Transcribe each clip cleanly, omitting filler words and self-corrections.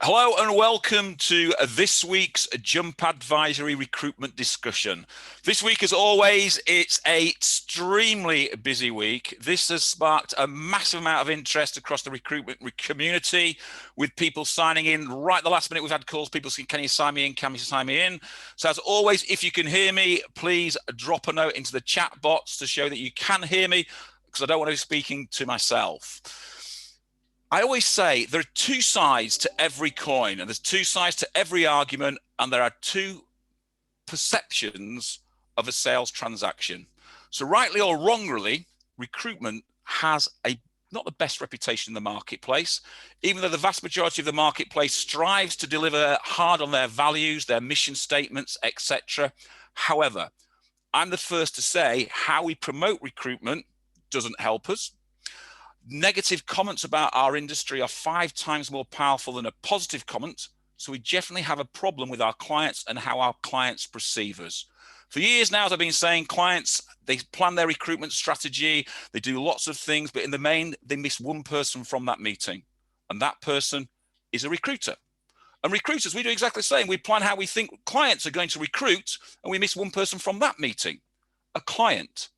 Hello and welcome to this week's Jump Advisory recruitment discussion. This week, as always, it's an extremely busy week. This has sparked a massive amount of interest across the recruitment community, with people signing in right at the last minute. We've had calls, people saying, can you sign me in? Can you sign me in? So as always, if you can hear me, please drop a note into the chat box to show that you can hear me, because I don't want to be speaking to myself. I always say there are two sides to every coin, and there's two sides to every argument, and there are two perceptions of a sales transaction. So rightly or wrongly, recruitment has not the best reputation in the marketplace, even though the vast majority of the marketplace strives to deliver hard on their values, their mission statements, etc. However, I'm the first to say how we promote recruitment doesn't help us. Negative comments about our industry are 5 times more powerful than a positive comment. So we definitely have a problem with our clients and how our clients perceive us. For years now, as I've been saying, clients, they plan their recruitment strategy, they do lots of things, but in the main, they miss one person from that meeting. And that person is a recruiter. And recruiters, we do exactly the same. We plan how we think clients are going to recruit, and we miss one person from that meeting, a client.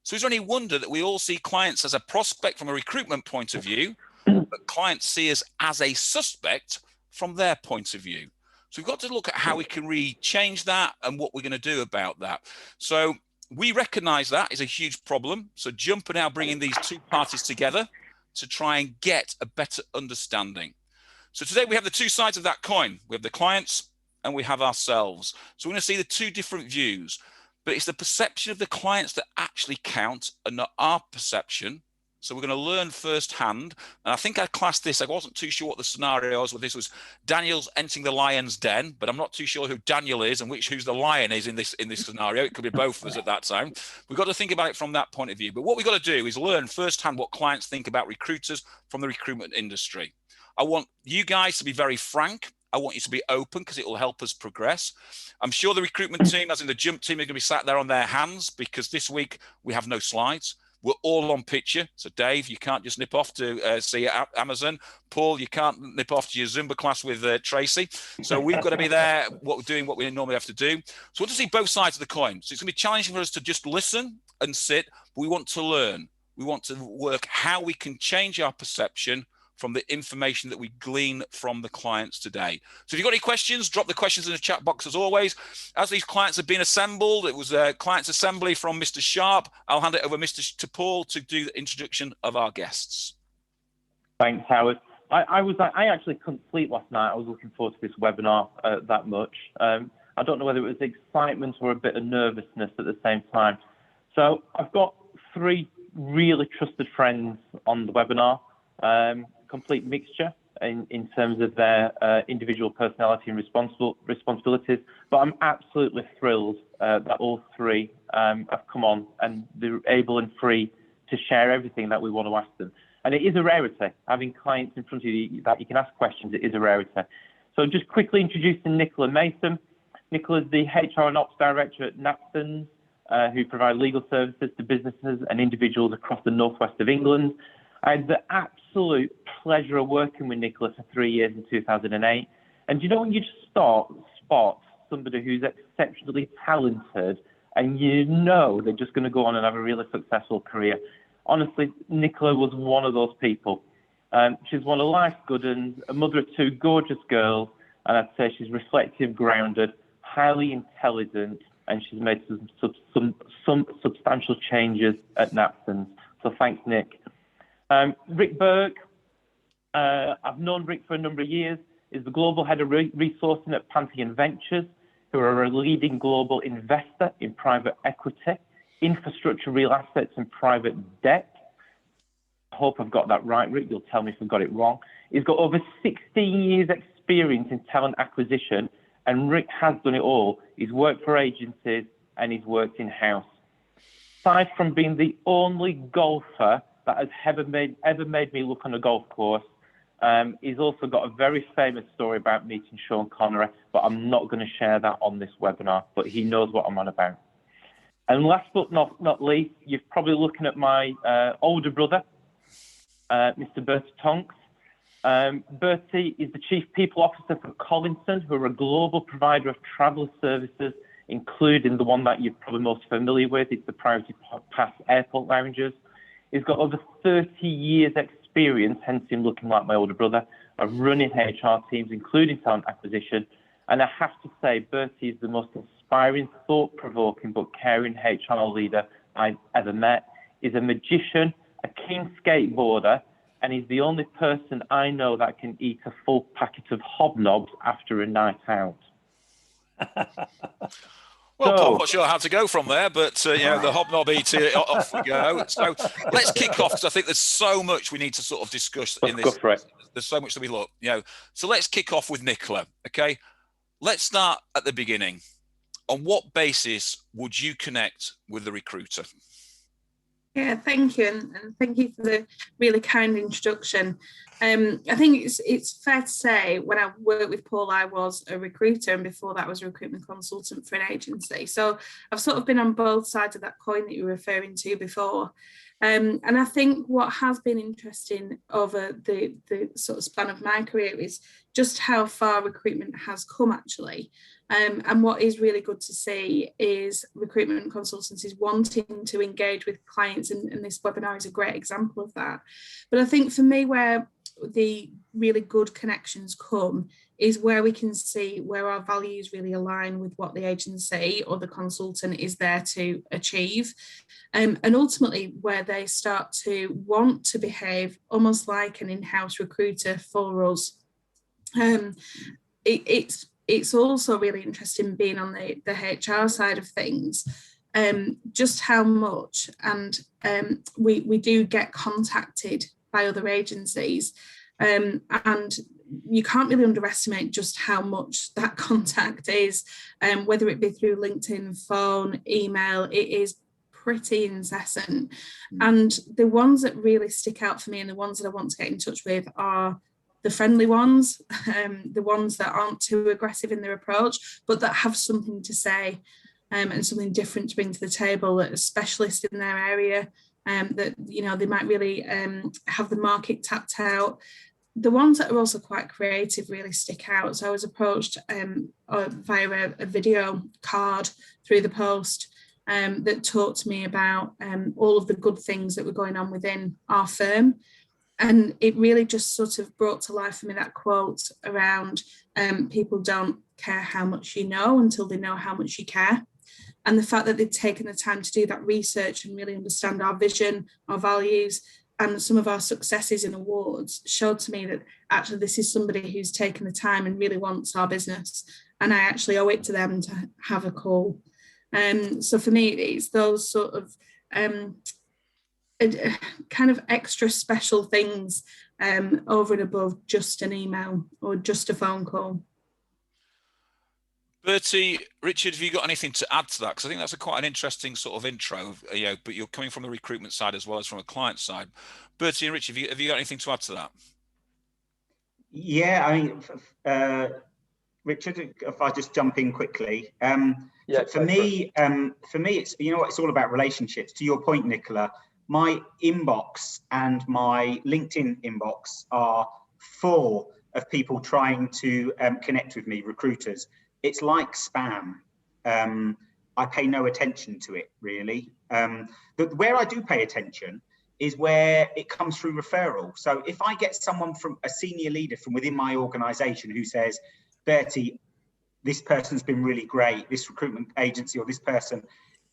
So is there any wonder that we all see clients as a prospect from a recruitment point of view, but clients see us as a suspect from their point of view? So we've got to look at how we can really change that and what we're going to do about that. So we recognize that is a huge problem. So Jump are now bringing these two parties together to try and get a better understanding. So today we have the two sides of that coin. We have the clients and we have ourselves. So we're going to see the two different views. But it's the perception of the clients that actually count and not our perception. So we're going to learn firsthand. And I think I classed this, I wasn't too sure what the scenario was, but this was Daniel's entering the lion's den, but I'm not too sure who Daniel is and who's the lion is in this scenario. It could be both of us at that time. We've got to think about it from that point of view. But what we've got to do is learn firsthand what clients think about recruiters from the recruitment industry. I want you guys to be very frank. I want you to be open because it will help us progress. I'm sure the recruitment team, as in the Jump team, are going to be sat there on their hands because this week we have no slides. We're all on picture. So Dave, you can't just nip off to see Amazon. Paul, you can't nip off to your Zumba class with Tracy. So we've got to be there what we normally have to do. So we'll just see both sides of the coin. So it's going to be challenging for us to just listen and sit. But we want to learn. We want to work how we can change our perception from the information that we glean from the clients today. So if you've got any questions, drop the questions in the chat box as always. As these clients have been assembled, it was a client's assembly from Mr. Sharp. I'll hand it over to Paul to do the introduction of our guests. Thanks, Howard. I actually couldn't sleep last night. I was looking forward to this webinar that much. I don't know whether it was excitement or a bit of nervousness at the same time. So I've got 3 really trusted friends on the webinar. Complete mixture in terms of their individual personality and responsibilities. But I'm absolutely thrilled that all 3 have come on and they're able and free to share everything that we want to ask them. And it is a rarity. Having clients in front of you that you can ask questions, it is a rarity. So just quickly introducing Nicola Mason. Nicola is the HR and Ops Director at Napsons, who provide legal services to businesses and individuals across the northwest of England. I had the absolute pleasure of working with Nicola for 3 years in 2008. And you know when you just spot somebody who's exceptionally talented and you know they're just going to go on and have a really successful career? Honestly, Nicola was one of those people. She's one of life's good ones, a mother of 2 gorgeous girls, and I'd say she's reflective, grounded, highly intelligent, and she's made some substantial changes at Napsons. So thanks, Nick. Rick Burke, I've known Rick for a number of years, is the global head of resourcing at Pantheon Ventures, who are a leading global investor in private equity, infrastructure, real assets, and private debt. I hope I've got that right, Rick. You'll tell me if I've got it wrong. He's got over 16 years experience in talent acquisition, and Rick has done it all. He's worked for agencies and he's worked in-house. Aside from being the only golfer that has ever made me look on a golf course, he's also got a very famous story about meeting Sean Connery, but I'm not going to share that on this webinar, but he knows what I'm on about. And last but not least, you're probably looking at my older brother, Mr. Bertie Tonks. Bertie is the Chief People Officer for Collinson, who are a global provider of traveller services, including the one that you're probably most familiar with. It's the Priority Pass Airport Lounges. He's got over 30 years experience, hence him looking like my older brother, of running HR teams, including talent acquisition. And I have to say, Bertie is the most inspiring, thought-provoking, but caring HR leader I've ever met. He's a magician, a keen skateboarder, and he's the only person I know that can eat a full packet of hobnobs after a night out. Well, Paul, I'm not sure how to go from there, but the hobnob eater, off we go. So let's kick off, because I think there's so much we need to sort of discuss in this. Go for it. There's so much that we look, So let's kick off with Nicola. Okay, let's start at the beginning. On what basis would you connect with the recruiter? Yeah, thank you, and thank you for the really kind introduction. I think it's fair to say when I worked with Paul, I was a recruiter, and before that I was a recruitment consultant for an agency. So I've sort of been on both sides of that coin that you were referring to before. And I think what has been interesting over the sort of span of my career is just how far recruitment has come, actually. And what is really good to see is recruitment consultancies wanting to engage with clients, and this webinar is a great example of that. But I think for me, where the really good connections come is where we can see where our values really align with what the agency or the consultant is there to achieve. And ultimately where they start to want to behave almost like an in-house recruiter for us. It's also really interesting being on the HR side of things, just how much, and we do get contacted by other agencies, and you can't really underestimate just how much that contact is, whether it be through LinkedIn, phone, email. It is pretty incessant. And the ones that really stick out for me and the ones that I want to get in touch with are the friendly ones, the ones that aren't too aggressive in their approach, but that have something to say, and something different to bring to the table, that are specialists in their area, that they might really have the market tapped out. The ones that are also quite creative really stick out. So I was approached via a video card through the post that talked to me about all of the good things that were going on within our firm. And it really just sort of brought to life for me that quote around people don't care how much you know until they know how much you care. And the fact that they'd taken the time to do that research and really understand our vision, our values, and some of our successes and awards showed to me that actually this is somebody who's taken the time and really wants our business. And I actually owe it to them to have a call. So for me, it's those sort of kind of extra special things over and above just an email or just a phone call. Bertie, Richard, have you got anything to add to that? Because I think that's quite an interesting sort of intro, but you're coming from the recruitment side as well as from a client side. Bertie and Richard, have you got anything to add to that? Yeah, I mean, Richard, if I just jump in quickly. For me, it's, it's all about relationships. To your point, Nicola, my inbox and my LinkedIn inbox are full of people trying to connect with me, recruiters. It's like spam. I pay no attention to it, really. But where I do pay attention is where it comes through referral. So if I get someone from a senior leader from within my organization who says, Bertie, this person's been really great, this recruitment agency or this person,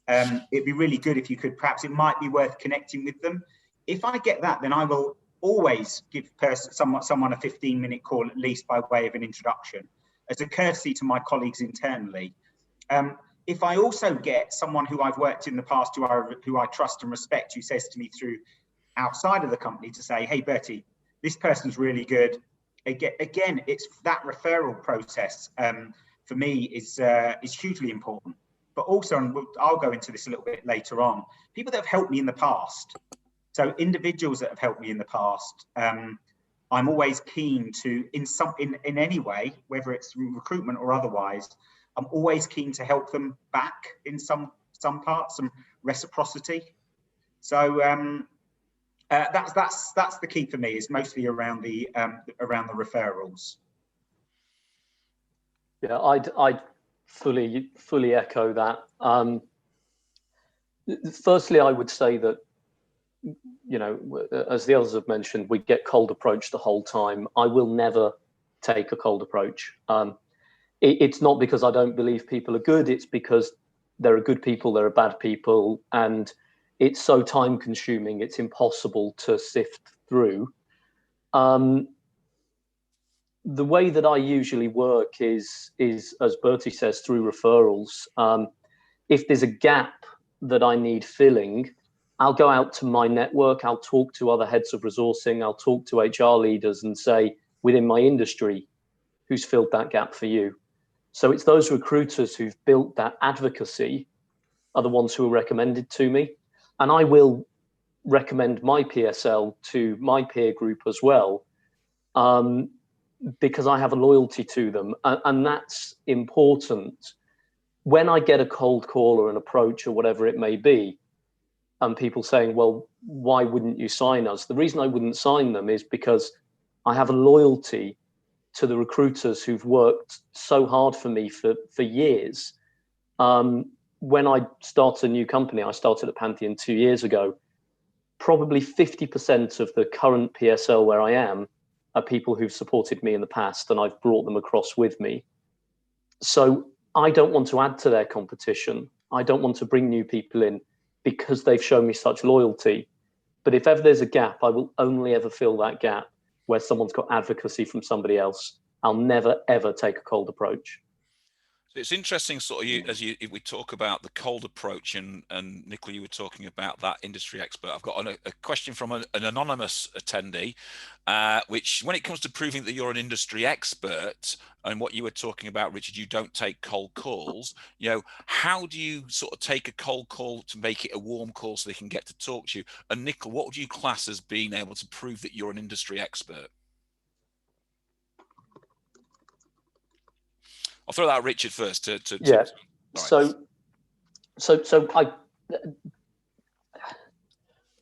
it'd be really good if you could, perhaps it might be worth connecting with them. If I get that, then I will always give someone a 15-minute call at least by way of an introduction as a courtesy to my colleagues internally. If I also get someone who I've worked in the past, who I trust and respect, who says to me through outside of the company to say, hey, Bertie, this person's really good. Again, it's that referral process for me is hugely important. But also, and I'll go into this a little bit later on, people that have helped me in the past. So individuals that have helped me in the past, I'm always keen to, in any way, whether it's recruitment or otherwise, I'm always keen to help them back in some parts, some reciprocity. So That's the key for me. Is mostly around the referrals. Yeah, I'd fully echo that. Firstly, I would say that, you know, as the others have mentioned, we get cold approach the whole time. I will never take a cold approach. It's not because I don't believe people are good. It's because there are good people, there are bad people, and it's so time consuming. It's impossible to sift through. The way that I usually work is as Bertie says, through referrals. If there's a gap that I need filling, I'll go out to my network. I'll talk to other heads of resourcing. I'll talk to HR leaders and say, within my industry, who's filled that gap for you? So it's those recruiters who've built that advocacy are the ones who are recommended to me. And I will recommend my PSL to my peer group as well, because I have a loyalty to them. And that's important. When I get a cold call or an approach or whatever it may be, and people saying, well, why wouldn't you sign us? The reason I wouldn't sign them is because I have a loyalty to the recruiters who've worked so hard for me for years. When I started a new company, I started at Pantheon 2 years ago, probably 50% of the current PSL where I am are people who've supported me in the past, and I've brought them across with me. So I don't want to add to their competition. I don't want to bring new people in because they've shown me such loyalty. But if ever there's a gap, I will only ever fill that gap where someone's got advocacy from somebody else. I'll never, ever take a cold approach. It's interesting, sort of, we talk about the cold approach, and Nicola, you were talking about that industry expert. I've got a question from an anonymous attendee, which, when it comes to proving that you're an industry expert, and what you were talking about, Richard, you don't take cold calls. You know, how do you sort of take a cold call to make it a warm call so they can get to talk to you? And Nicola, what would you class as being able to prove that you're an industry expert? I'll throw that at Richard first. Yeah. Right. So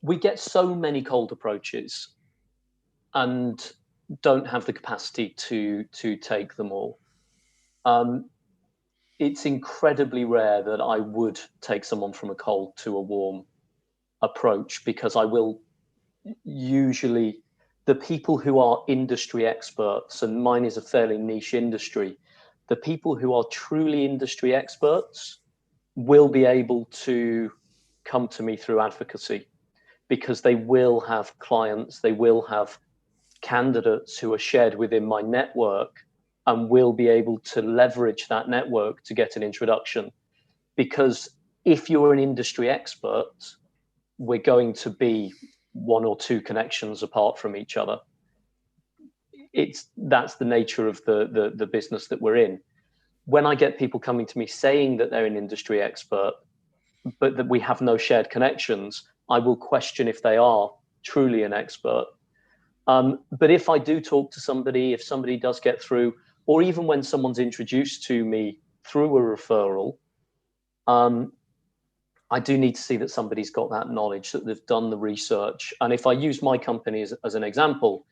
we get so many cold approaches and don't have the capacity to take them all. It's incredibly rare that I would take someone from a cold to a warm approach, because I will usually, the people who are industry experts, and mine is a fairly niche industry, the people who are truly industry experts will be able to come to me through advocacy, because they will have clients, they will have candidates who are shared within my network, and will be able to leverage that network to get an introduction. Because if you're an industry expert, we're going to be 1 or 2 connections apart from each other. That's the nature of the business that we're in. When I get people coming to me saying that they're an industry expert, but that we have no shared connections, I will question if they are truly an expert. But if I do talk to somebody, if somebody does get through, or even when someone's introduced to me through a referral, I do need to see that somebody's got that knowledge, that they've done the research. And if I use my company as an example,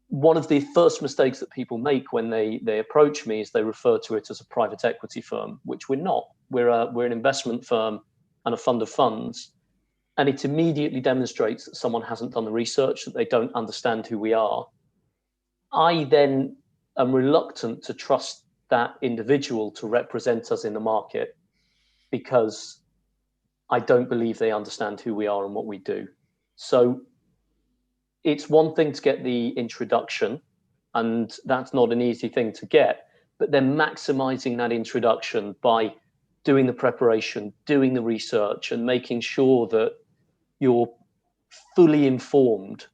one of the first mistakes that people make when they approach me is they refer to it as a private equity firm, which we're not. We're an investment firm and a fund of funds. And it immediately demonstrates that someone hasn't done the research, that they don't understand who we are. I then am reluctant to trust that individual to represent us in the market, because I don't believe they understand who we are and what we do. So it's one thing to get the introduction, and that's not an easy thing to get, but then maximizing that introduction by doing the preparation, doing the research, and making sure that you're fully informed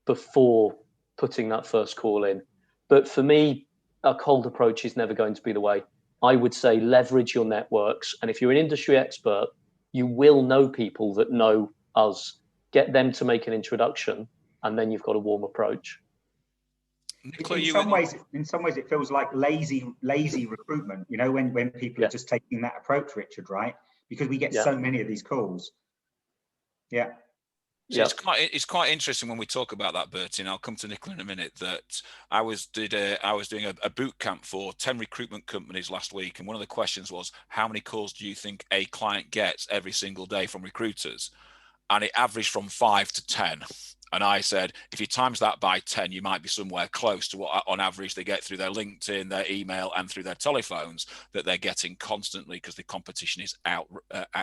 before putting that first call in. But for me, a cold approach is never going to be the way. I would say leverage your networks. And if you're an industry expert, you will know people that know us. Get them to make an introduction, and then you've got a warm approach. Nicola, in some ways, it feels like lazy recruitment, you know, when people are just taking that approach, Richard, right? Because we get so many of these calls. Yeah. So it's quite interesting when we talk about that, Bertie, and I'll come to Nicola in a minute, that I was doing a boot camp for 10 recruitment companies last week, and one of the questions was, how many calls do you think a client gets every single day from recruiters? And it averaged from 5 to 10. And I said, if you times that by 10, you might be somewhere close to what on average they get through their LinkedIn, their email, and through their telephones that they're getting constantly, because the competition is out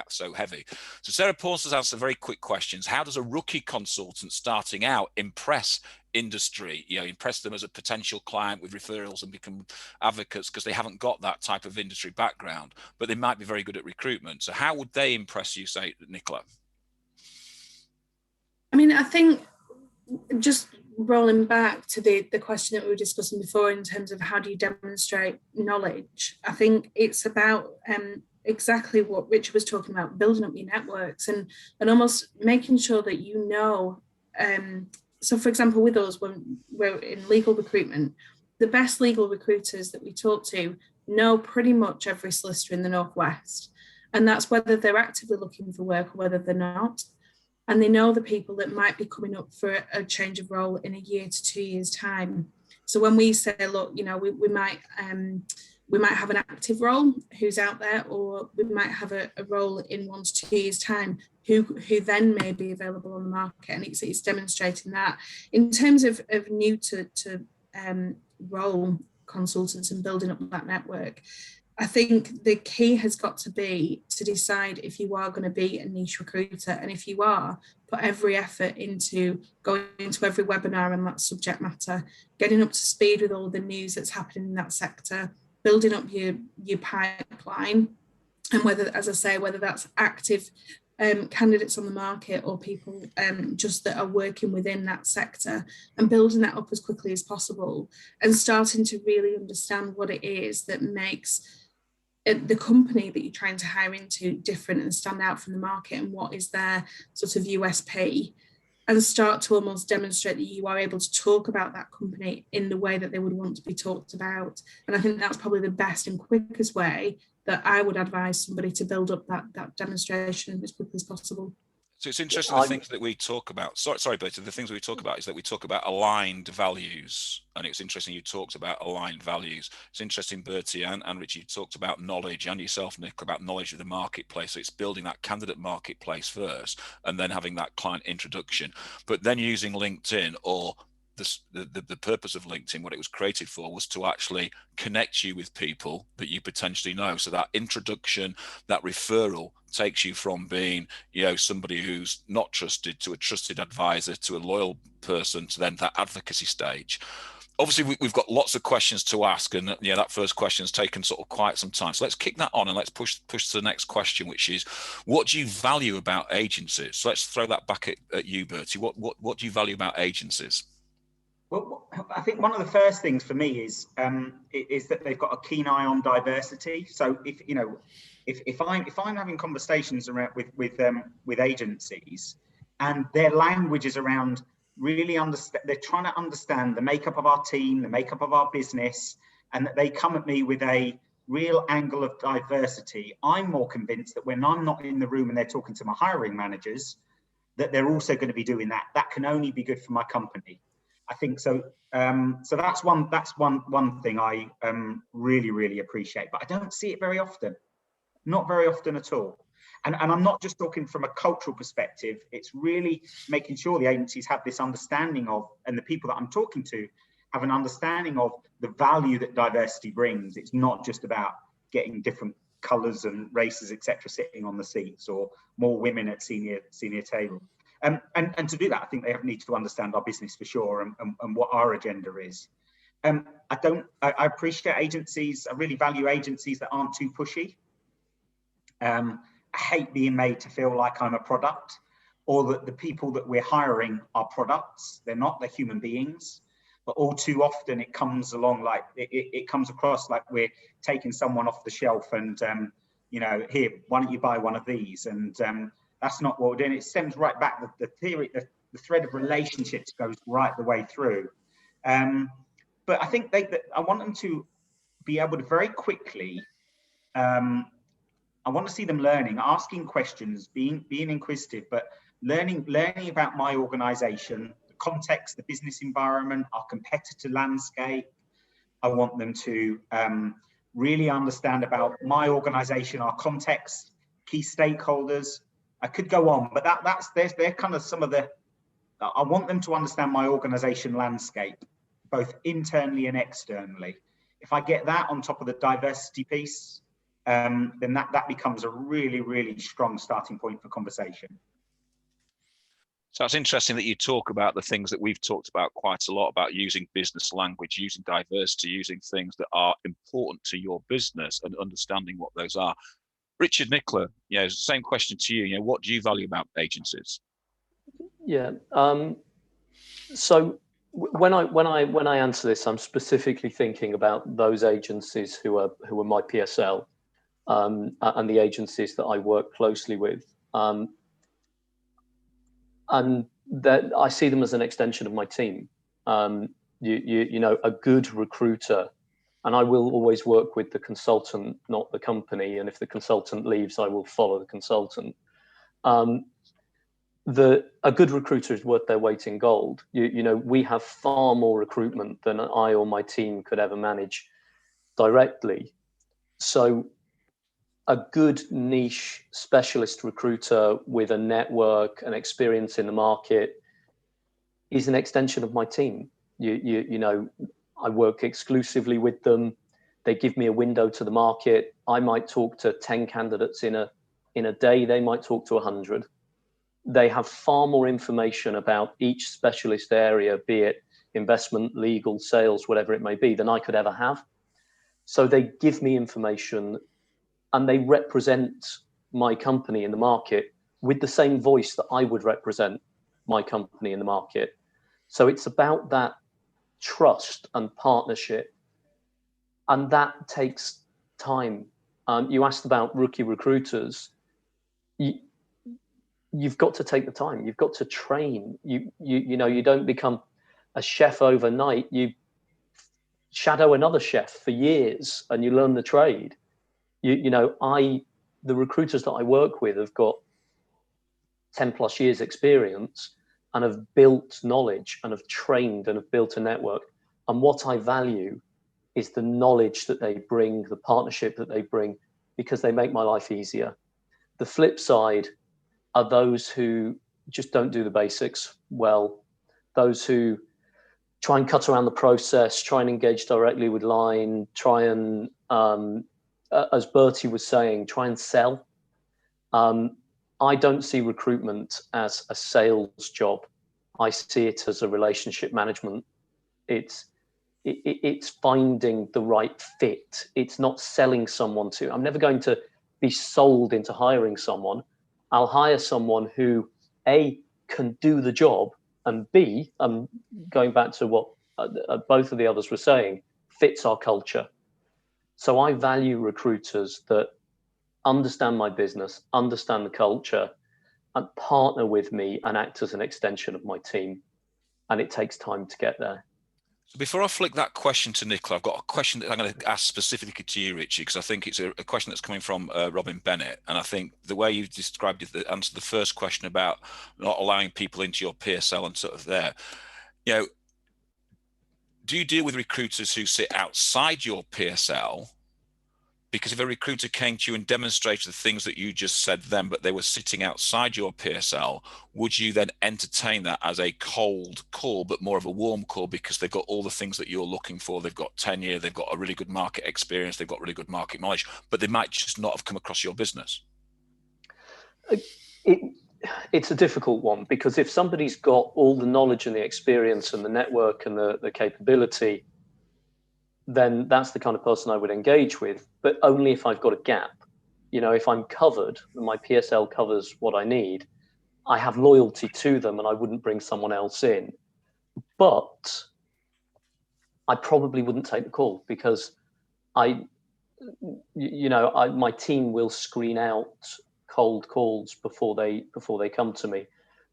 so heavy. So Sarah Paulson has asked some very quick questions. How does a rookie consultant starting out impress industry, impress them as a potential client with referrals and become advocates, because they haven't got that type of industry background, but they might be very good at recruitment? So how would they impress you, say, Nicola? I mean, I think just rolling back to the question that we were discussing before in terms of how do you demonstrate knowledge, I think it's about exactly what Richard was talking about, building up your networks and almost making sure that you know. So, for example, with us, when we're in legal recruitment, the best legal recruiters that we talk to know pretty much every solicitor in the Northwest. And that's whether they're actively looking for work or whether they're not. And they know the people that might be coming up for a change of role in a year to 2 years' time. So when we say, look, we might have an active role who's out there, or we might have a role in 1 to 2 years' time who then may be available on the market, and it's demonstrating that. In terms of new to role consultants and building up that network, I think the key has got to be to decide if you are going to be a niche recruiter, and if you are, put every effort into going to every webinar on that subject matter, getting up to speed with all the news that's happening in that sector, building up your pipeline, and whether, as I say, whether that's active candidates on the market or people just that are working within that sector, and building that up as quickly as possible, and starting to really understand what it is that makes the company that you're trying to hire into different and stand out from the market, and what is their sort of USP, and start to almost demonstrate that you are able to talk about that company in the way that they would want to be talked about. And I think that's probably the best and quickest way that I would advise somebody to build up that demonstration as quickly as possible. So it's interesting, the things that we talk about. Sorry, Bertie. The things that we talk about is that we talk about aligned values, and it's interesting you talked about aligned values. It's interesting, Bertie and Richie, you talked about knowledge, and yourself, Nick, about knowledge of the marketplace. So it's building that candidate marketplace first, and then having that client introduction, but then using LinkedIn, or the purpose of LinkedIn, what it was created for, was to actually connect you with people that you potentially know. So that introduction, that referral, takes you from being, somebody who's not trusted to a trusted advisor, to a loyal person, to then that advocacy stage. Obviously, we've got lots of questions to ask, and that first question has taken sort of quite some time. So let's kick that on, and let's push to the next question, which is, what do you value about agencies? So let's throw that back at you, Bertie. What do you value about agencies? Well, I think one of the first things for me is that they've got a keen eye on diversity. So if I'm having conversations around with agencies, and their language is around really they're trying to understand the makeup of our team, the makeup of our business, and that they come at me with a real angle of diversity, I'm more convinced that when I'm not in the room and they're talking to my hiring managers, that they're also going to be doing that. That can only be good for my company. I think so. So that's one thing I really, really appreciate, but I don't see it very often. Not very often at all. And I'm not just talking from a cultural perspective. It's really making sure the agencies have this understanding of, and the people that I'm talking to have an understanding of the value that diversity brings. It's not just about getting different colours and races, etc., sitting on the seats, or more women at senior tables. And to do that, I think they need to understand our business for sure, and what our agenda is. I appreciate agencies. I really value agencies that aren't too pushy. I hate being made to feel like I'm a product, or that the people that we're hiring are products. They're not, they're human beings. But all too often it comes along like, it comes across like we're taking someone off the shelf and, here, why don't you buy one of these? And that's not what we're doing. It stems right back, the theory, the thread of relationships goes right the way through. But I think I want them to be able to very quickly, I want to see them learning, asking questions, being inquisitive, but learning about my organization, the context, the business environment, our competitor landscape. I want them to really understand about my organization, our context, key stakeholders. I could go on, but they're kind of some of the, I want them to understand my organization landscape, both internally and externally. If I get that on top of the diversity piece, then that becomes a really, really strong starting point for conversation. So it's interesting that you talk about the things that we've talked about quite a lot, about using business language, using diversity, using things that are important to your business and understanding what those are. Richard, Nicola, same question to you. What do you value about agencies? Yeah. So when I answer this, I'm specifically thinking about those agencies who are my PSL, and the agencies that I work closely with, and that I see them as an extension of my team. A good recruiter, and I will always work with the consultant, not the company. And if the consultant leaves, I will follow the consultant. A good recruiter is worth their weight in gold. We have far more recruitment than I or my team could ever manage directly. So a good niche specialist recruiter with a network and experience in the market is an extension of my team. I work exclusively with them. They give me a window to the market. I might talk to 10 candidates in a day. They might talk to 100. They have far more information about each specialist area, be it investment, legal, sales, whatever it may be, than I could ever have. So they give me information and they represent my company in the market with the same voice that I would represent my company in the market. So it's about that trust and partnership, and that takes time. You asked about rookie recruiters. You've got to take the time. You've got to train. You don't become a chef overnight. You shadow another chef for years and you learn the trade. The recruiters that I work with have got 10 plus years experience and have built knowledge and have trained and have built a network. And what I value is the knowledge that they bring, the partnership that they bring, because they make my life easier. The flip side are those who just don't do the basics well, those who try and cut around the process, try and engage directly with line, try and, as Bertie was saying, try and sell. I don't see recruitment as a sales job. I see it as a relationship management. It's finding the right fit. It's not selling someone to. I'm never going to be sold into hiring someone. I'll hire someone who, A, can do the job, and B, going back to what both of the others were saying, fits our culture. So I value recruiters that understand my business, understand the culture, and partner with me and act as an extension of my team. And it takes time to get there. Before I flick that question to Nicola, I've got a question that I'm going to ask specifically to you, Richie, because I think it's a question that's coming from Robin Bennett. And I think the way you've described it, the answer to the first question about not allowing people into your PSL and sort of there, do you deal with recruiters who sit outside your PSL? Because if a recruiter came to you and demonstrated the things that you just said then, but they were sitting outside your PSL, would you then entertain that as a cold call, but more of a warm call because they've got all the things that you're looking for? They've got tenure, they've got a really good market experience, they've got really good market knowledge, but they might just not have come across your business. It's a difficult one, because if somebody's got all the knowledge and the experience and the network and the capability, then that's the kind of person I would engage with, but only if I've got a gap. If I'm covered, my PSL covers what I need, I have loyalty to them and I wouldn't bring someone else in. But I probably wouldn't take the call, because my team will screen out cold calls before they come to me.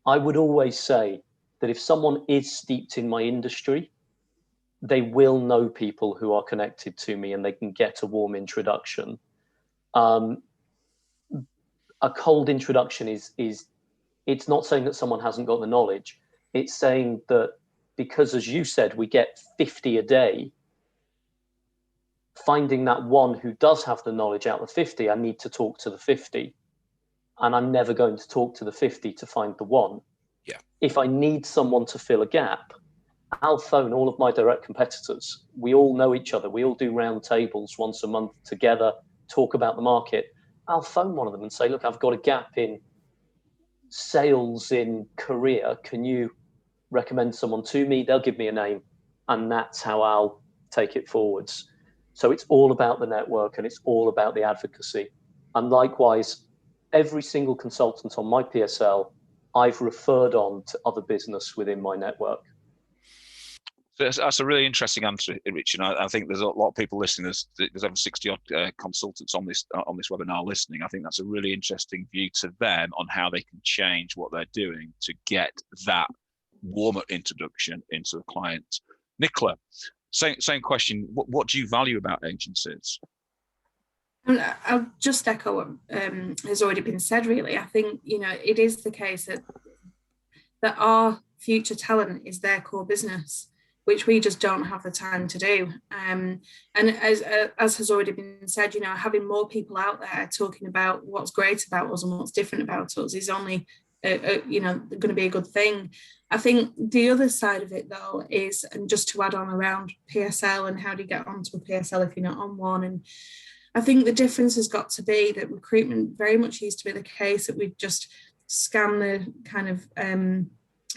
I would always say that if someone is steeped in my industry, they will know people who are connected to me and they can get a warm introduction. A cold introduction is it's not saying that someone hasn't got the knowledge. It's saying that because, as you said, we get 50 a day, finding that one who does have the knowledge out of the 50, I need to talk to the 50. And I'm never going to talk to the 50 to find the one. Yeah. If I need someone to fill a gap, I'll phone all of my direct competitors. We all know each other. We all do round tables once a month together, talk about the market. I'll phone one of them and say, look, I've got a gap in sales in Korea. Can you recommend someone to me? They'll give me a name, and that's how I'll take it forwards. So it's all about the network, and it's all about the advocacy. And likewise, every single consultant on my PSL, I've referred on to other business within my network. So that's a really interesting answer, Richard. I think there's a lot of people listening. There's over 60 odd consultants on this webinar listening. I think that's a really interesting view to them on how they can change what they're doing to get that warmer introduction into the client. Nicola, same question. What do you value about agencies? I'll just echo what has already been said, really. I think, it is the case that our future talent is their core business, which we just don't have the time to do. And as has already been said, having more people out there talking about what's great about us and what's different about us is only, going to be a good thing. I think the other side of it, though, is, and just to add on around PSL and how do you get onto a PSL if you're not on one, and I think the difference has got to be that recruitment very much used to be the case that we'd just scan the kind of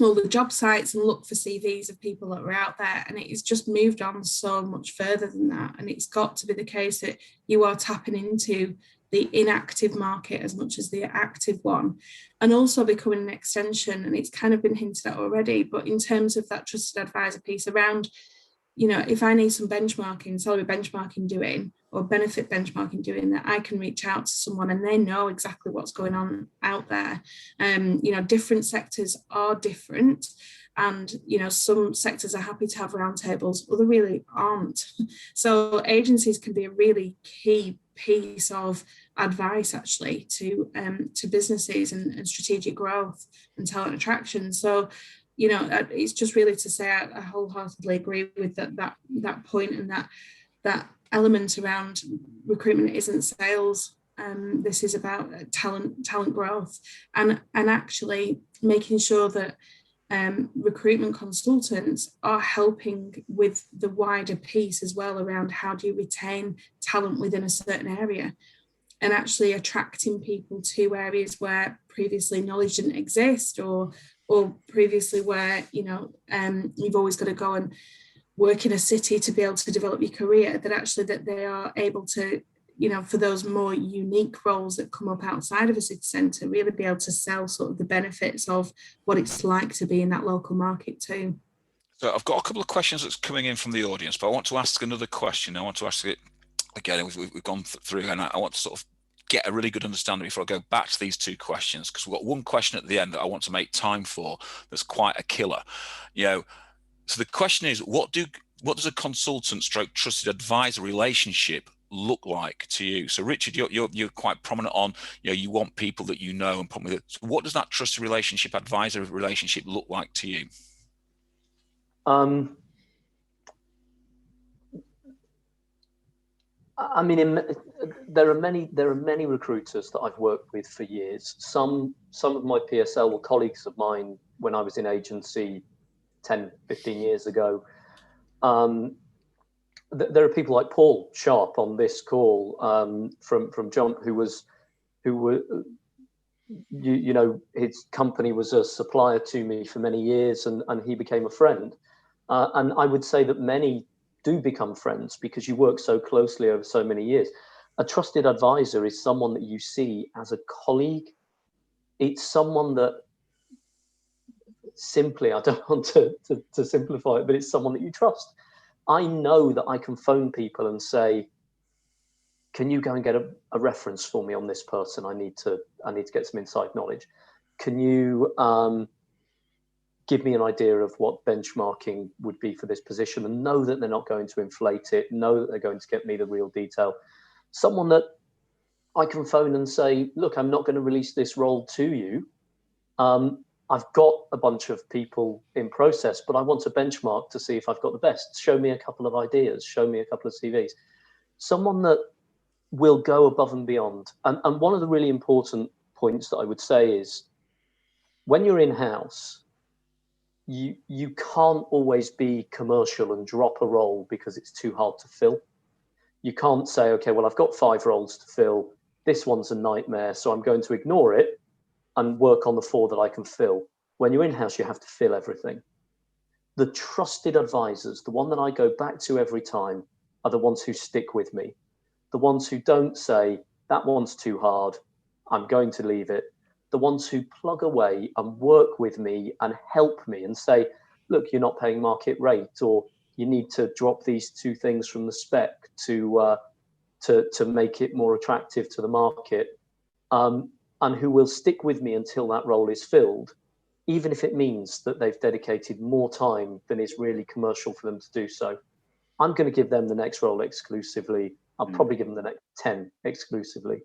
all the job sites and look for CVs of people that were out there, and it's just moved on so much further than that. And it's got to be the case that you are tapping into the inactive market as much as the active one, and also becoming an extension. And it's kind of been hinted at already, but in terms of that trusted advisor piece around, if I need some benchmarking, salary benchmarking doing, or benefit benchmarking doing, that I can reach out to someone and they know exactly what's going on out there. Different sectors are different, and some sectors are happy to have roundtables, other really aren't. So agencies can be a really key piece of advice actually to businesses and strategic growth and talent attraction. So it's just really to say I wholeheartedly agree with that point, and that element around recruitment isn't sales. This is about talent growth, and actually making sure that recruitment consultants are helping with the wider piece as well around how do you retain talent within a certain area, and actually attracting people to areas where previously knowledge didn't exist, or previously where you've always got to go and work in a city to be able to develop your career, that they are able to, for those more unique roles that come up outside of a city centre, really be able to sell sort of the benefits of what it's like to be in that local market too. So I've got a couple of questions that's coming in from the audience, but I want to ask another question. I want to ask it again. We've gone through, and I want to sort of get a really good understanding before I go back to these two questions, because we've got one question at the end that I want to make time for that's quite a killer. So the question is, what does a consultant stroke trusted advisor relationship look like to you? So Richard, you're quite prominent on, you want people that you know and probably. So what does that trusted relationship advisor relationship look like to you? I mean, there are many recruiters that I've worked with for years. Some of my PSL were colleagues of mine when I was in agency 10, 15 years ago. There are people like Paul Sharp on this call from Jump, who his company was a supplier to me for many years, and he became a friend. And I would say that many do become friends because you work so closely over so many years. A trusted advisor is someone that you see as a colleague. It's someone that, simply, I don't want to simplify it, but it's someone that you trust. I know that I can phone people and say, can you go and get a reference for me on this person? I need to get some inside knowledge. Can you give me an idea of what benchmarking would be for this position, and know that they're not going to inflate it, know that they're going to get me the real detail. Someone that I can phone and say, look, I'm not going to release this role to you, I've got a bunch of people in process, but I want to benchmark to see if I've got the best. Show me a couple of ideas, show me a couple of CVs. Someone that will go above and beyond. And one of the really important points that I would say is, when you're in-house, you can't always be commercial and drop a role because it's too hard to fill. You can't say, okay, well, I've got 5 roles to fill. This one's a nightmare, so I'm going to ignore it and work on the 4 that I can fill. When you're in-house, you have to fill everything. The trusted advisors, the one that I go back to every time, are the ones who stick with me. The ones who don't say, that one's too hard, I'm going to leave it. The ones who plug away and work with me and help me and say, look, you're not paying market rate, or you need to drop these 2 things from the spec to make it more attractive to the market, and who will stick with me until that role is filled, even if it means that they've dedicated more time than is really commercial for them to do so. I'm going to give them the next role exclusively. I'll probably give them the next 10 exclusively.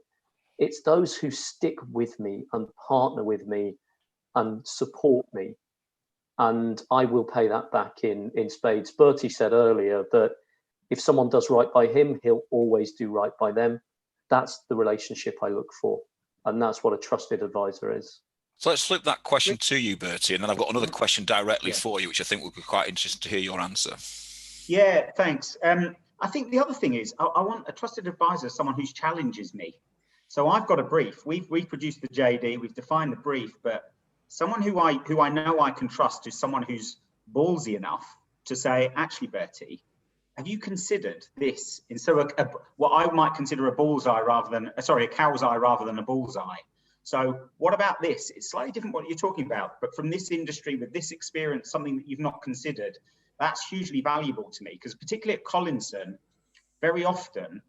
It's those who stick with me and partner with me and support me. And I will pay that back in spades. Bertie said earlier that if someone does right by him, he'll always do right by them. That's the relationship I look for. And that's what a trusted advisor is. So let's flip that question to you, Bertie, and then I've got another question directly for you, which I think would be quite interesting to hear your answer. Yeah, thanks. I think the other thing is I want a trusted advisor, someone who challenges me. So I've got a brief. We've produced the JD, we've defined the brief, but someone who I know I can trust is someone who's ballsy enough to say, actually, Bertie, have you considered this? And so what I might consider a bullseye rather than, a cow's eye rather than a bullseye. So what about this? It's slightly different what you're talking about, but from this industry with this experience, something that you've not considered, that's hugely valuable to me, because particularly at Collinson, very often,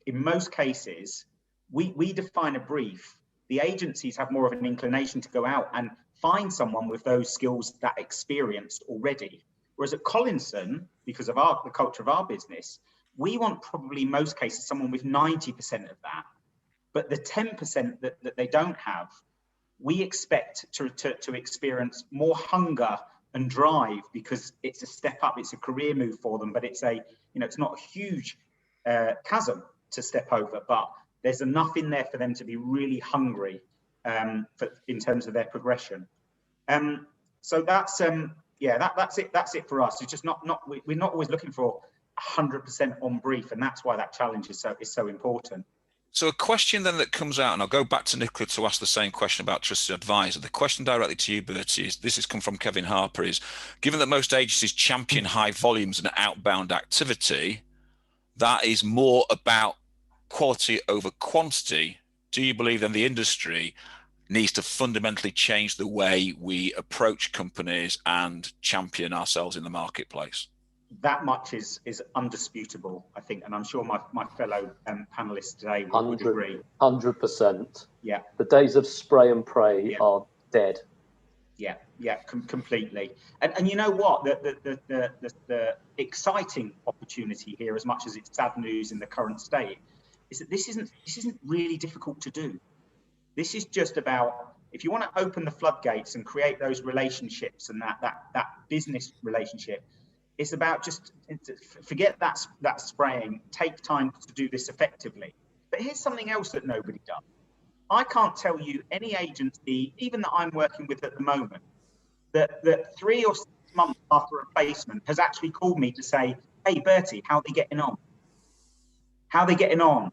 in most cases, we define a brief. The agencies have more of an inclination to go out and find someone with those skills, that experience already. Whereas at Collinson, because of the culture of our business, we want probably in most cases someone with 90% of that. But the 10% that they don't have, we expect to experience more hunger and drive, because it's a step up, it's a career move for them, but it's it's not a huge chasm to step over, but there's enough in there for them to be really hungry in terms of their progression. So that's that's it for us. It's just we're not always looking for 100% on brief, and that's why that challenge is so important. So a question then that comes out, and I'll go back to Nicola to ask the same question about trusted advisor. The question directly to you, Bertie, is, this has come from Kevin Harper, is, given that most agencies champion high volumes and outbound activity, that is more about quality over quantity. Do you believe then the industry needs to fundamentally change the way we approach companies and champion ourselves in the marketplace? That much is undisputable, I think, and I'm sure my fellow panelists today would agree. 100%. Yeah. The days of spray and pray are dead. Yeah, completely. And you know what? The exciting opportunity here, as much as it's sad news in the current state, is that this isn't really difficult to do. This is just about, if you want to open the floodgates and create those relationships and that business relationship, it's about just forget that spraying, take time to do this effectively. But here's something else that nobody does. I can't tell you any agency, even that I'm working with at the moment, that 3 or 6 months after a placement has actually called me to say, hey, Bertie, how are they getting on? How are they getting on?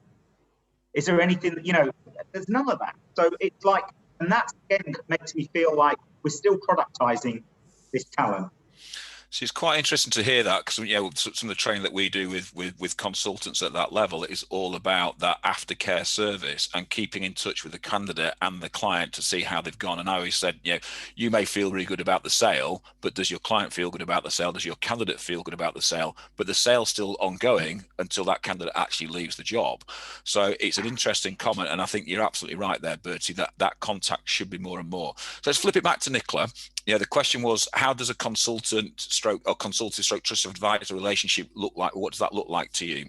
Is there anything that, there's none of that. So it's like, and that again makes me feel like we're still productizing this talent. So it's quite interesting to hear that, because some of the training that we do with consultants at that level is all about that aftercare service and keeping in touch with the candidate and the client to see how they've gone. And I always said, you may feel really good about the sale, but does your client feel good about the sale? Does your candidate feel good about the sale? But the sale's still ongoing until that candidate actually leaves the job. So it's an interesting comment, and I think you're absolutely right there, Bertie, that contact should be more and more. So let's flip it back to Nicola. The question was, how does a consultant/trusted advisor relationship look like? What does that look like to you?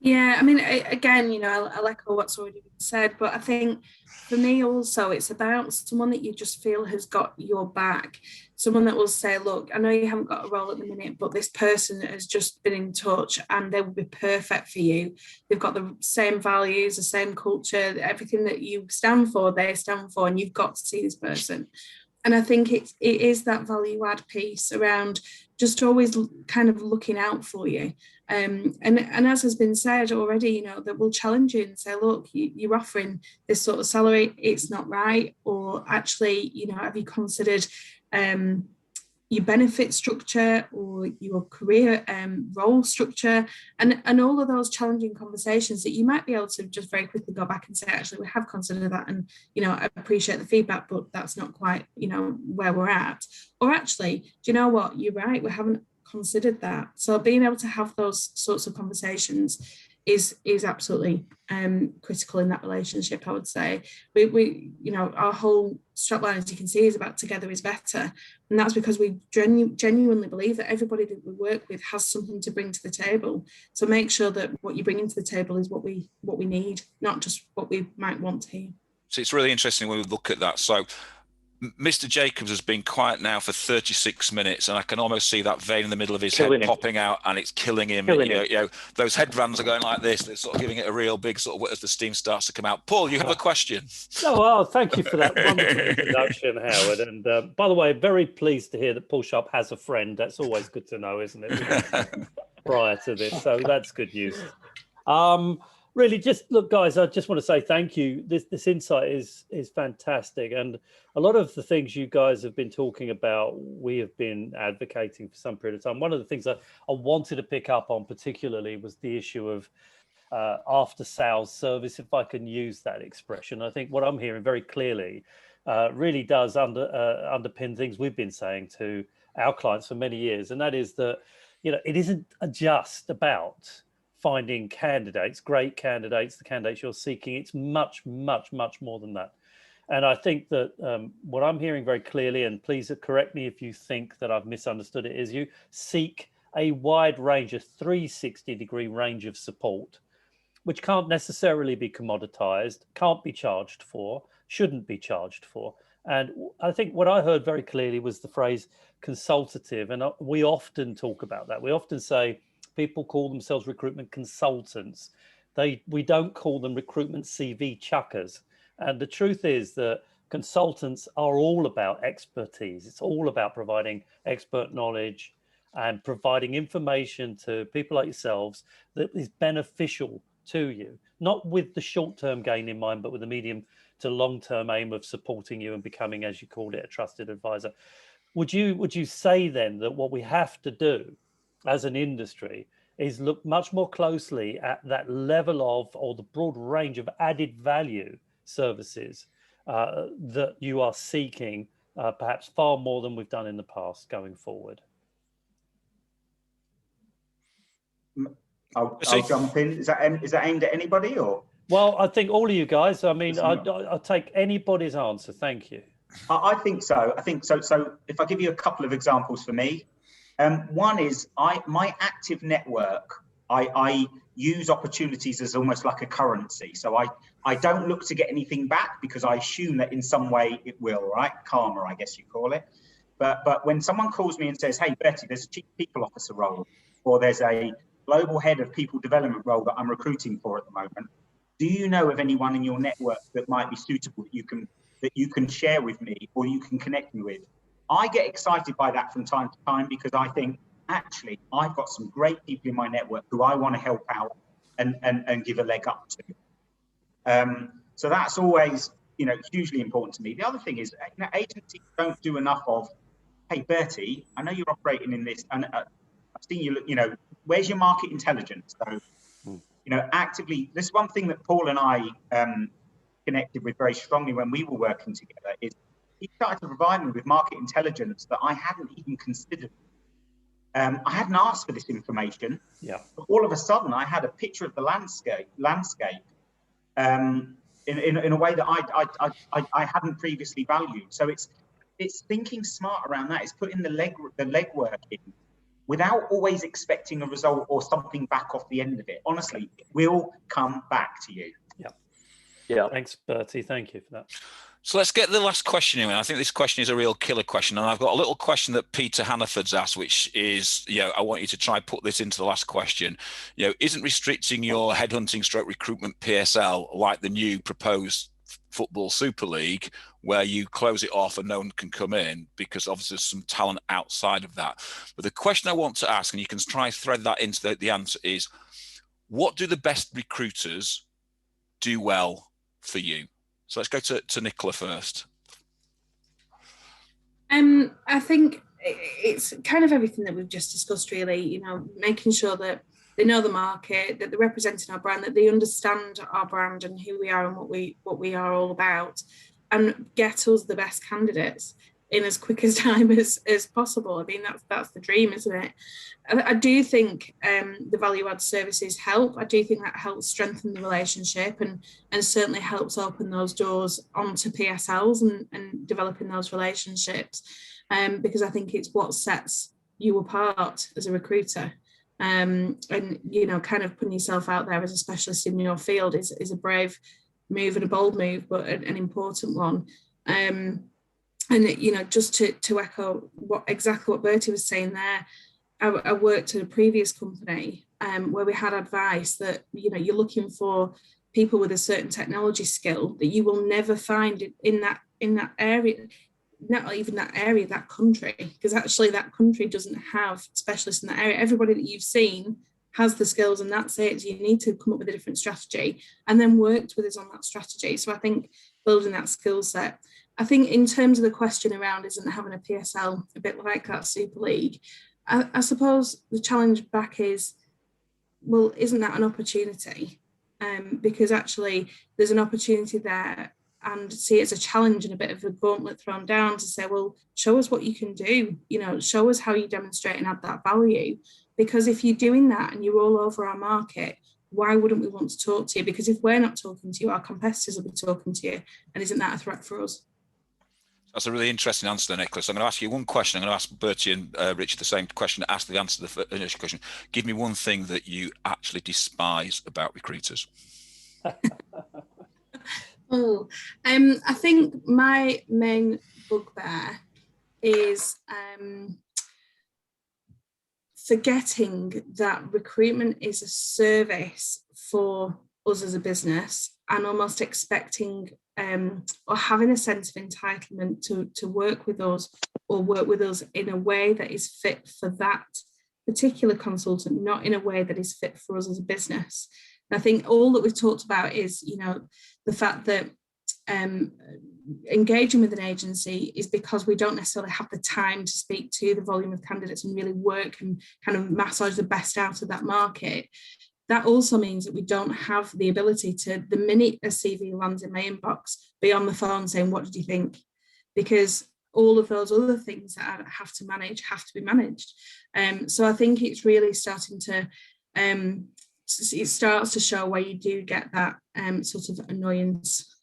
Yeah, I mean, again, I'll echo what's already been said, but I think for me also, it's about someone that you just feel has got your back. Someone that will say, look, I know you haven't got a role at the minute, but this person has just been in touch and they will be perfect for you. They've got the same values, the same culture, everything that you stand for, they stand for, and you've got to see this person. And I think it is that value add piece around just always kind of looking out for you. And as has been said already, that will challenge you and say, look, you're offering this sort of salary, it's not right. Or actually, have you considered your benefit structure or your career role structure, and all of those challenging conversations that you might be able to just very quickly go back and say, actually, we have considered that, and I appreciate the feedback, but that's not quite where we're at. Or actually, do you know what, you're right, we haven't considered that. So being able to have those sorts of conversations is absolutely critical in that relationship. I would say we our whole strapline, as you can see, is about together is better, and that's because we genuinely believe that everybody that we work with has something to bring to the table. So make sure that what you bring into the table is what we need, not just what we might want to hear. So it's really interesting when we look at that. So Mr. Jacobs has been quiet now for 36 minutes, and I can almost see that vein in the middle of his head popping out, and it's killing him. Those headbands are going like this. They're sort of giving it a real big sort of as the steam starts to come out. Paul, you have a question? Oh, well, thank you for that wonderful introduction, Howard. And by the way, very pleased to hear that Paul Sharp has a friend. That's always good to know, isn't it? Prior to this, so that's good news. Really, just look, guys, I just want to say thank you. This insight is fantastic, and a lot of the things you guys have been talking about, we have been advocating for some period of time. One of the things I wanted to pick up on particularly was the issue of after sales service, if I can use that expression. I think what I'm hearing very clearly really does underpin things we've been saying to our clients for many years, and that is that it isn't just about finding candidates, great candidates, the candidates you're seeking. It's much, much, much more than that. And I think that what I'm hearing very clearly, and please correct me if you think that I've misunderstood it, is you seek a wide range, a 360-degree range of support, which can't necessarily be commoditized, can't be charged for, shouldn't be charged for. And I think what I heard very clearly was the phrase consultative. And we often talk about that. We often say, people call themselves recruitment consultants. We don't call them recruitment CV chuckers. And the truth is that consultants are all about expertise. It's all about providing expert knowledge and providing information to people like yourselves that is beneficial to you, not with the short-term gain in mind, but with the medium to long-term aim of supporting you and becoming, as you called it, a trusted advisor. Would you say then that what we have to do as an industry is look much more closely at that level of, or the broad range of added value services that you are seeking, perhaps far more than we've done in the past going forward? I'll jump in. Is that aimed at anybody, or? Well, I think all of you guys. I mean, I'll take anybody's answer. Thank you. I think so. So if I give you a couple of examples for me, one is my active network. I use opportunities as almost like a currency. So I don't look to get anything back because I assume that in some way it will, right? Karma, I guess you call it. But when someone calls me and says, hey, Betty, there's a chief people officer role, or there's a global head of people development role that I'm recruiting for at the moment, do you know of anyone in your network that might be suitable that you can share with me or you can connect me with? I get excited by that from time to time because I think, actually, I've got some great people in my network who I want to help out and give a leg up to. So that's always, hugely important to me. The other thing is, agencies don't do enough of, hey, Bertie, I know you're operating in this, and I've seen you, where's your market intelligence? So, actively, this is one thing that Paul and I connected with very strongly when we were working together, is he started to provide me with market intelligence that I hadn't even considered. I hadn't asked for this information. Yeah. But all of a sudden, I had a picture of the landscape in a way that I hadn't previously valued. So it's thinking smart around that. It's putting the legwork in without always expecting a result or something back off the end of it. Honestly, it will come back to you. Yeah. Thanks, Bertie. Thank you for that. So let's get the last question in. I think this question is a real killer question. And I've got a little question that Peter Hannaford's asked, which is, I want you to try put this into the last question. Isn't restricting your headhunting stroke recruitment PSL like the new proposed Football Super League, where you close it off and no one can come in, because obviously there's some talent outside of that. But the question I want to ask, and you can try and thread that into the answer, is what do the best recruiters do well for you? So let's go to Nicola first. I think it's kind of everything that we've just discussed, really, making sure that they know the market, that they're representing our brand, that they understand our brand and who we are and what we are all about, and get us the best candidates in as quick as time as possible. I mean, that's the dream, isn't it? I do think the value add services help. I do think that helps strengthen the relationship and certainly helps open those doors onto PSLs and developing those relationships, because I think it's what sets you apart as a recruiter. And kind of putting yourself out there as a specialist in your field is a brave move and a bold move, but an important one. And just to echo exactly what Bertie was saying there, I worked at a previous company where we had advice that you're looking for people with a certain technology skill that you will never find in that area, not even that area, that country, because actually that country doesn't have specialists in that area. Everybody that you've seen has the skills and that's it. So you need to come up with a different strategy and then worked with us on that strategy. So I think building that skill set. I think in terms of the question around isn't having a PSL a bit like that Super League, I suppose the challenge back is, well, isn't that an opportunity? Because actually there's an opportunity there, and see it as a challenge and a bit of a gauntlet thrown down to say, well, show us what you can do, show us how you demonstrate and add that value. Because if you're doing that and you're all over our market, why wouldn't we want to talk to you? Because if we're not talking to you, our competitors will be talking to you. And isn't that a threat for us? That's a really interesting answer, Nicholas. I'm going to ask you one question. I'm going to ask Bertie and Richard the same question. Ask the answer to the initial question. Give me one thing that you actually despise about recruiters. I think my main bugbear is forgetting that recruitment is a service for us as a business, and almost expecting or having a sense of entitlement to work with us or work with us in a way that is fit for that particular consultant, not in a way that is fit for us as a business. And I think all that we've talked about is, the fact that engaging with an agency is because we don't necessarily have the time to speak to the volume of candidates and really work and kind of massage the best out of that market. That also means that we don't have the ability to, the minute a CV lands in my inbox, be on the phone saying, what did you think? Because all of those other things that I have to manage have to be managed. So I think it's really starting to, it starts to show where you do get that sort of annoyance.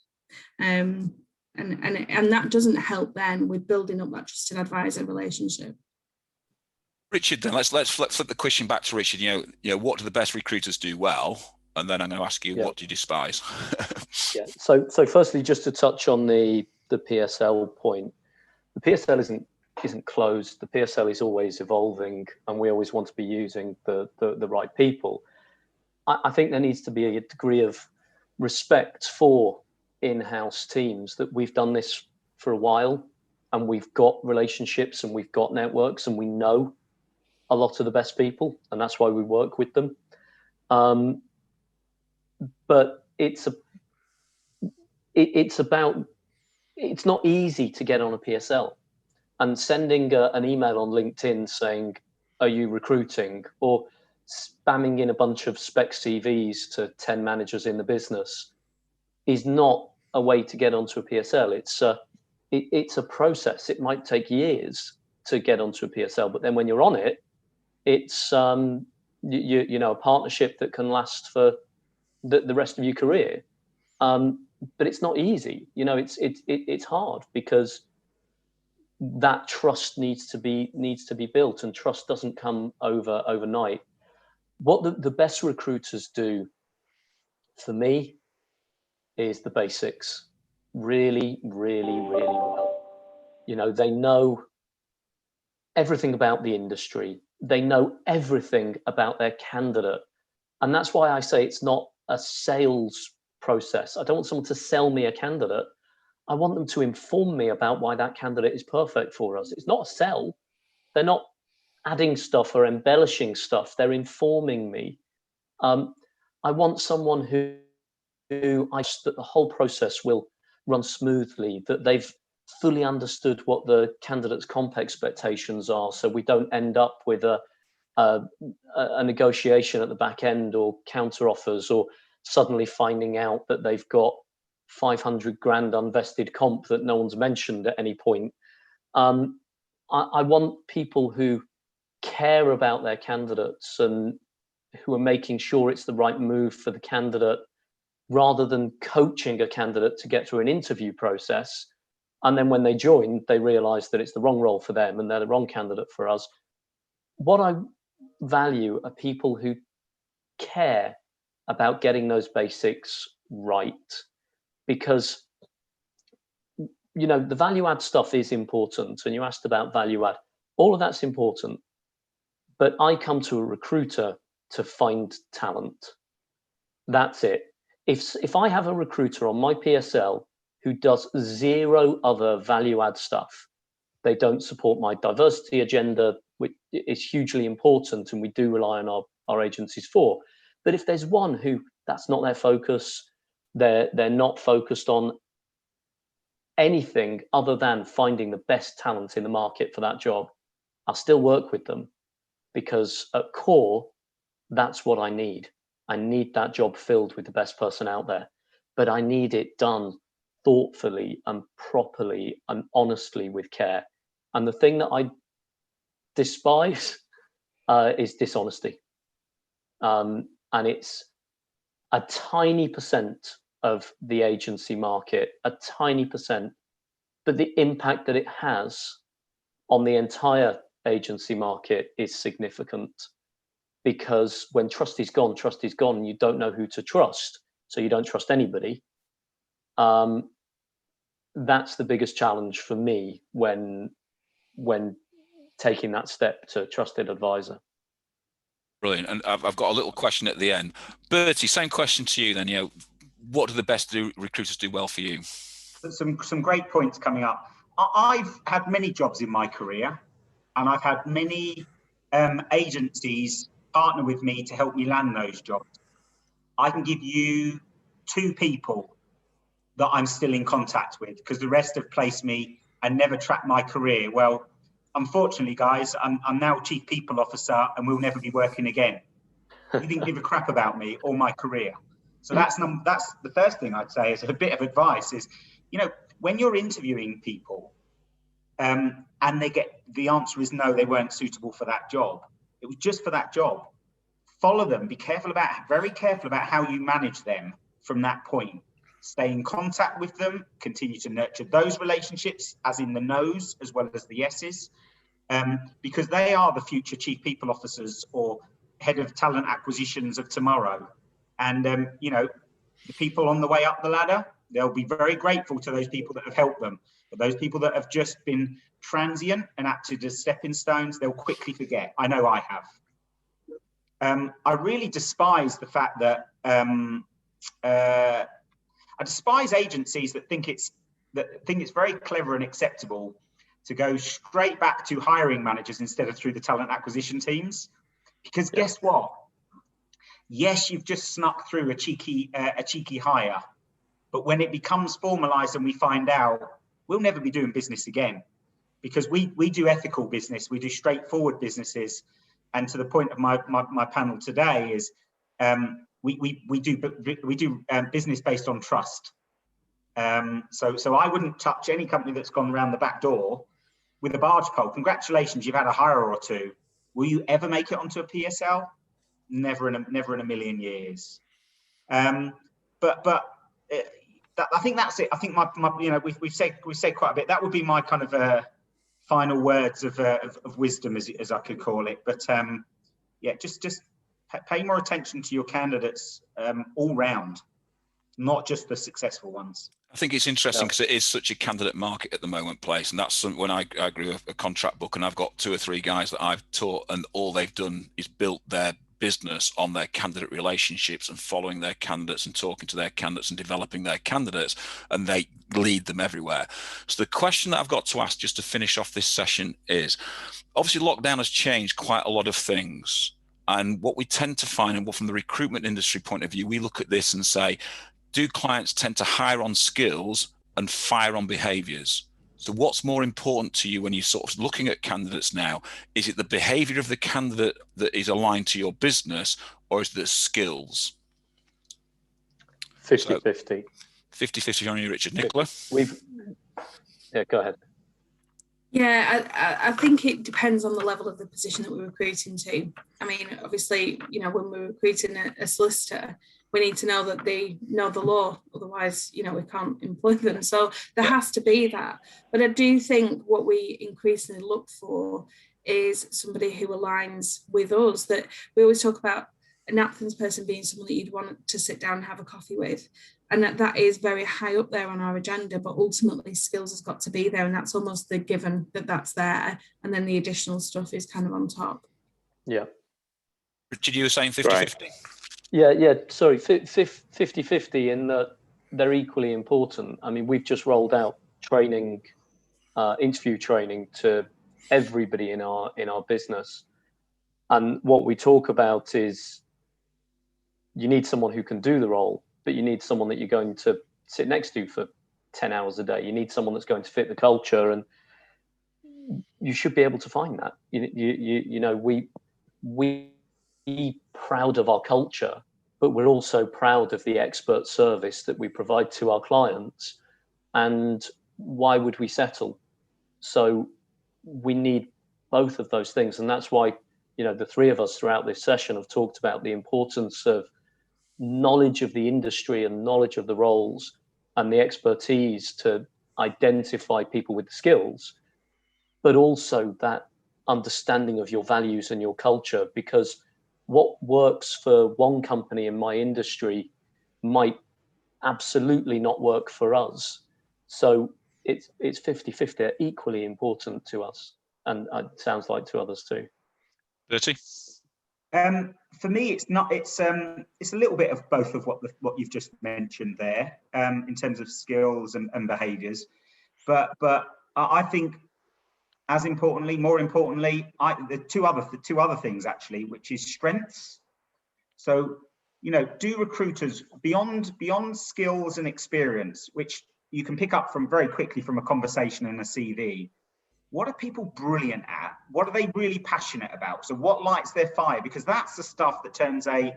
And that doesn't help then with building up that trusted advisor relationship. Richard, then let's flip the question back to Richard. What do the best recruiters do well? And then I'm going to ask you, what do you despise? So firstly, just to touch on the PSL point, the PSL isn't closed. The PSL is always evolving, and we always want to be using the right people. I think there needs to be a degree of respect for in-house teams, that we've done this for a while and we've got relationships and we've got networks and we know a lot of the best people, and that's why we work with them. But it's not easy to get on a PSL, and sending an email on LinkedIn saying, are you recruiting, or spamming in a bunch of spec CVs to 10 managers in the business is not a way to get onto a PSL. It's a process. It might take years to get onto a PSL, but then when you're on it, it's a partnership that can last for the rest of your career. But it's not easy. It's hard because that trust needs to be built, and trust doesn't come overnight. What the best recruiters do for me is the basics really well. They know everything about the industry. They know everything about their candidate. And that's why I say it's not a sales process. I don't want someone to sell me a candidate. I want them to inform me about why that candidate is perfect for us. It's not a sell. They're not adding stuff or embellishing stuff. They're informing me. I want someone who that the whole process will run smoothly, that they've fully understood what the candidate's comp expectations are, so we don't end up with a negotiation at the back end, or counter offers, or suddenly finding out that they've got 500 grand unvested comp that no one's mentioned at any point. I want people who care about their candidates and who are making sure it's the right move for the candidate, rather than coaching a candidate to get through an interview process. And then when they join, they realize that it's the wrong role for them and they're the wrong candidate for us. What I value are people who care about getting those basics right, because the value add stuff is important. And you asked about value add. All of that's important. But I come to a recruiter to find talent. That's it. If I have a recruiter on my PSL who does zero other value add stuff, they don't support my diversity agenda, which is hugely important and we do rely on our agencies for. But if there's one who that's not their focus, they're not focused on anything other than finding the best talent in the market for that job, I'll still work with them, because at core, that's what I need. I need that job filled with the best person out there, but I need it done thoughtfully and properly and honestly with care. And the thing that I despise is dishonesty. And it's a tiny percent of the agency market, a tiny percent, but the impact that it has on the entire agency market is significant. Because when trust is gone, you don't know who to trust, so you don't trust anybody. That's the biggest challenge for me when taking that step to trusted advisor. Brilliant. And I've got a little question at the end. Bertie, same question to you then. What do the best recruiters do well for you? Some great points coming up. I've had many jobs in my career, and I've had many agencies partner with me to help me land those jobs. I can give you 2 people that I'm still in contact with, because the rest have placed me and never tracked my career. Well, unfortunately, guys, I'm now Chief People Officer and we'll never be working again. You didn't give a crap about me or my career. So that's the first thing I'd say, is a bit of advice is, when you're interviewing people and the answer is no, they weren't suitable for that job. It was just for that job. Follow them. Be very careful about how you manage them from that point. Stay in contact with them. Continue to nurture those relationships, as in the no's as well as the yeses, because they are the future chief people officers or head of talent acquisitions of tomorrow. And the people on the way up the ladder, they'll be very grateful to those people that have helped them. But those people that have just been transient and acted as stepping stones, they'll quickly forget. I know I have. I really despise the fact that I despise agencies that think it's very clever and acceptable to go straight back to hiring managers instead of through the talent acquisition teams. Because guess what? Yes, you've just snuck through a cheeky hire, but when it becomes formalized and we find out, we'll never be doing business again, because we do ethical business, we do straightforward businesses. And to the point of my panel today is we do business based on trust. So I wouldn't touch any company that's gone around the back door with a barge pole. Congratulations, you've had a hire or 2. Will you ever make it onto a PSL? Never in a million years. But I think that's it. I think my we've said quite a bit. That would be my kind of final words of wisdom, as I could call it. But yeah, just pay more attention to your candidates all round, not just the successful ones. I think it's interesting because it is such a candidate market at the moment, place, and that's when I grew a contract book, and I've got 2 or 3 guys that I've taught, and all they've done is built their business on their candidate relationships and following their candidates and talking to their candidates and developing their candidates, and they lead them everywhere. So the question that I've got to ask just to finish off this session is, obviously lockdown has changed quite a lot of things, and what we tend to find, and from the recruitment industry point of view, we look at this and say, do clients tend to hire on skills and fire on behaviors? So what's more important to you when you're sort of looking at candidates now? Is it the behavior of the candidate that is aligned to your business, or is it the skills? 50-50. 50-50 on you, Richard. Nicola? Yeah, go ahead. Yeah, I think it depends on the level of the position that we're recruiting to. I mean, obviously, you know, when we're recruiting a solicitor, we need to know that they know the law. Otherwise, you know, we can't employ them. So there has to be that. But I do think what we increasingly look for is somebody who aligns with us. That we always talk about an Athens person being someone that you'd want to sit down and have a coffee with. And that is very high up there on our agenda, but ultimately skills has got to be there. And that's almost the given that's there. And then the additional stuff is kind of on top. Yeah. Richard, you were saying 50-50? Right. Yeah, sorry, 50-50 in that they're equally important. I mean, we've just rolled out training, interview training to everybody in our business. And what we talk about is you need someone who can do the role, but you need someone that you're going to sit next to for 10 hours a day. You need someone that's going to fit the culture, and you should be able to find that. You know, we proud of our culture, but we're also proud of the expert service that we provide to our clients. And why would we settle? So we need both of those things. And that's why, you know, the 3 of us throughout this session have talked about the importance of knowledge of the industry and knowledge of the roles and the expertise to identify people with the skills, but also that understanding of your values and your culture, because what works for one company in my industry might absolutely not work for us. So it's 50-50. They're equally important to us, and it sounds like to others too. Bertie? For me, it's not. It's a little bit of both of what you've just mentioned there, in terms of skills and behaviours, but I think, as importantly, more importantly, the two other things actually, which is strengths. So, you know, do recruiters beyond skills and experience, which you can pick up from very quickly from a conversation and a CV. What are people brilliant at? What are they really passionate about? So what lights their fire? Because that's the stuff that turns a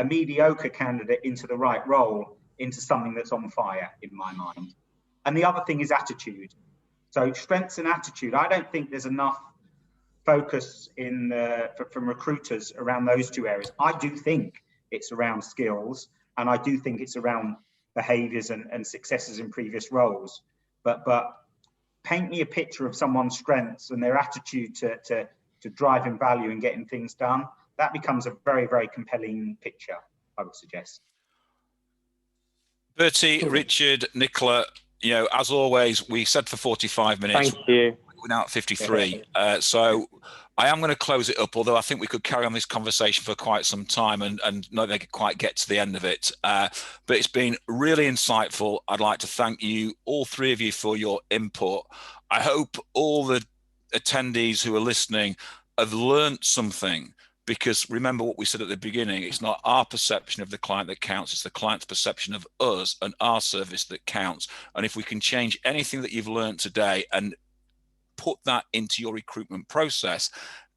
mediocre candidate into the right role, into something that's on fire, in my mind. And the other thing is attitude. So strengths and attitude. I don't think there's enough focus from recruiters around those 2 areas. I do think it's around skills, and I do think it's around behaviours and successes in previous roles. But paint me a picture of someone's strengths and their attitude to driving value and getting things done. That becomes a very, very compelling picture, I would suggest. Bertie, Richard, Nicola, you know, as always, we said for 45 minutes. Thank you. We're now at 53. So I am going to close it up, although I think we could carry on this conversation for quite some time and not quite get to the end of it. But it's been really insightful. I'd like to thank you, all 3 of you, for your input. I hope all the attendees who are listening have learned something, because remember what we said at the beginning, it's not our perception of the client that counts, it's the client's perception of us and our service that counts. And if we can change anything that you've learned today and put that into your recruitment process,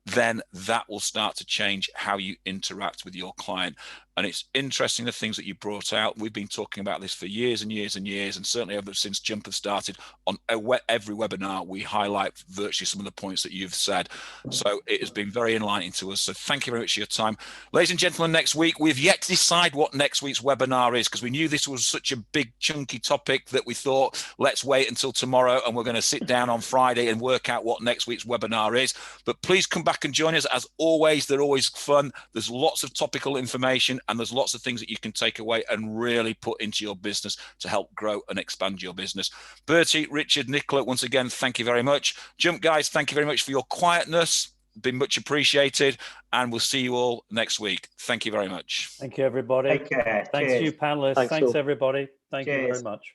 then that will start to change how you interact with your client. And it's interesting the things that you brought out. We've been talking about this for years and years and years, and certainly ever since Jump have started, on every webinar, we highlight virtually some of the points that you've said. So it has been very enlightening to us. So thank you very much for your time. Ladies and gentlemen, next week, we've yet to decide what next week's webinar is, because we knew this was such a big, chunky topic that we thought, let's wait until tomorrow, and we're going to sit down on Friday and work out what next week's webinar is. But please come back and join us. As always, they're always fun. There's lots of topical information, and there's lots of things that you can take away and really put into your business to help grow and expand your business. Bertie, Richard, Nicola, once again, thank you very much. Jump guys, thank you very much for your quietness. Been much appreciated, and we'll see you all next week. Thank you very much. Thank you, everybody. Take care. Thanks Cheers. to you, panelists. Thanks everybody. Thank you very much.